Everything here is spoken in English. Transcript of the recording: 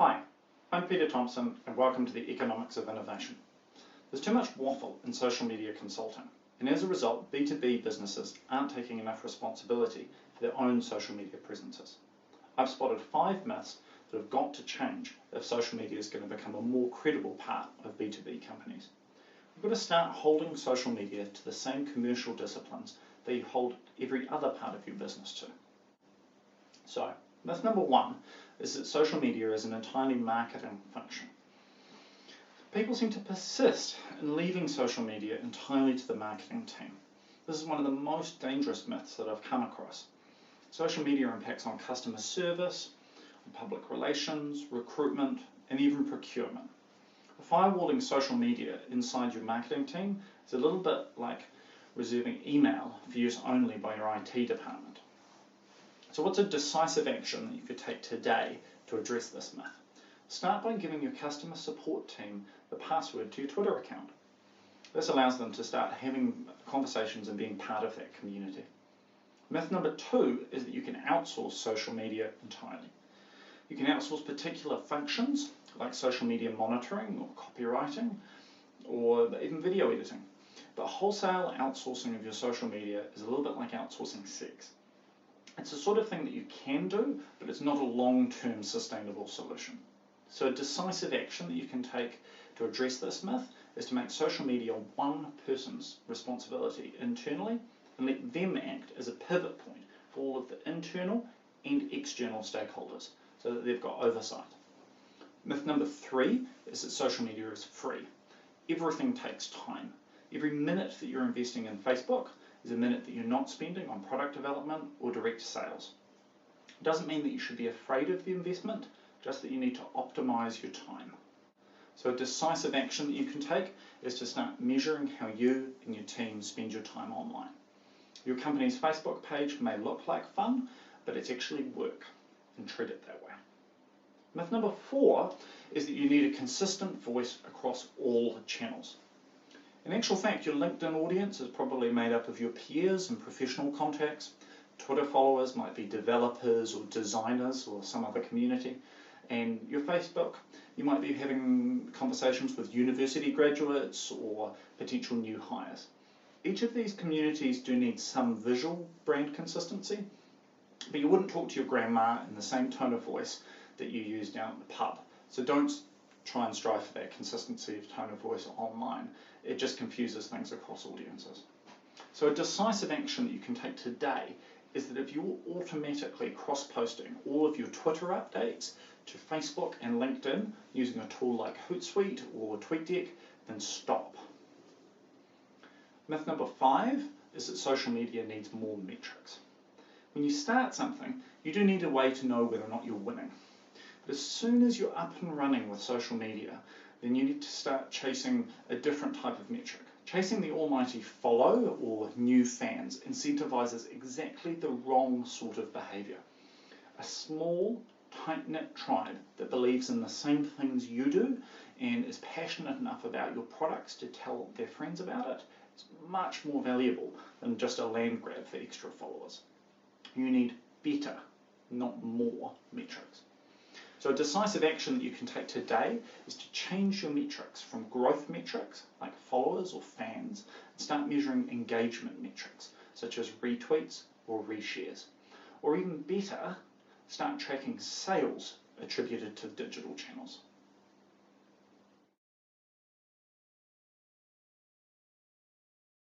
Hi, I'm Peter Thomson and welcome to the Economics of Innovation. There's too much waffle in social media consulting, and as a result, B2B businesses aren't taking enough responsibility for their own social media presences. I've spotted 5 myths that have got to change if social media is going to become a more credible part of B2B companies. We've got to start holding social media to the same commercial disciplines that you hold every other part of your business to. So, myth number 1 is that social media is an entirely marketing function. People seem to persist in leaving social media entirely to the marketing team. This is one of the most dangerous myths that I've come across. Social media impacts on customer service, on public relations, recruitment, and even procurement. Firewalling social media inside your marketing team is a little bit like reserving email for use only by your IT department. So what's a decisive action that you could take today to address this myth? Start by giving your customer support team the password to your Twitter account. This allows them to start having conversations and being part of that community. Myth number 2 is that you can outsource social media entirely. You can outsource particular functions like social media monitoring or copywriting or even video editing. But wholesale outsourcing of your social media is a little bit like outsourcing sex. It's the sort of thing that you can do, but it's not a long-term sustainable solution. So a decisive action that you can take to address this myth is to make social media one person's responsibility internally and let them act as a pivot point for all of the internal and external stakeholders so that they've got oversight. Myth number 3 is that social media is free. Everything takes time. Every minute that you're investing in Facebook is a minute that you're not spending on product development or direct sales. It doesn't mean that you should be afraid of the investment, just that you need to optimize your time. So a decisive action that you can take is to start measuring how you and your team spend your time online. Your company's Facebook page may look like fun, but it's actually work, and treat it that way. Myth number 4 is that you need a consistent voice across all channels. In actual fact, your LinkedIn audience is probably made up of your peers and professional contacts. Twitter followers might be developers or designers or some other community. And your Facebook, you might be having conversations with university graduates or potential new hires. Each of these communities do need some visual brand consistency, but you wouldn't talk to your grandma in the same tone of voice that you use down at the pub. So don't try and strive for that consistency of tone of voice online. It just confuses things across audiences. So a decisive action that you can take today is that if you're automatically cross-posting all of your Twitter updates to Facebook and LinkedIn using a tool like Hootsuite or TweetDeck, then stop. Myth number 5 is that social media needs more metrics. When you start something, you do need a way to know whether or not you're winning. But as soon as you're up and running with social media, then you need to start chasing a different type of metric. Chasing the almighty follow or new fans incentivizes exactly the wrong sort of behavior. A small, tight-knit tribe that believes in the same things you do and is passionate enough about your products to tell their friends about it is much more valuable than just a land grab for extra followers. You need better, not more metrics. So a decisive action that you can take today is to change your metrics from growth metrics, like followers or fans, and start measuring engagement metrics, such as retweets or reshares. Or even better, start tracking sales attributed to digital channels.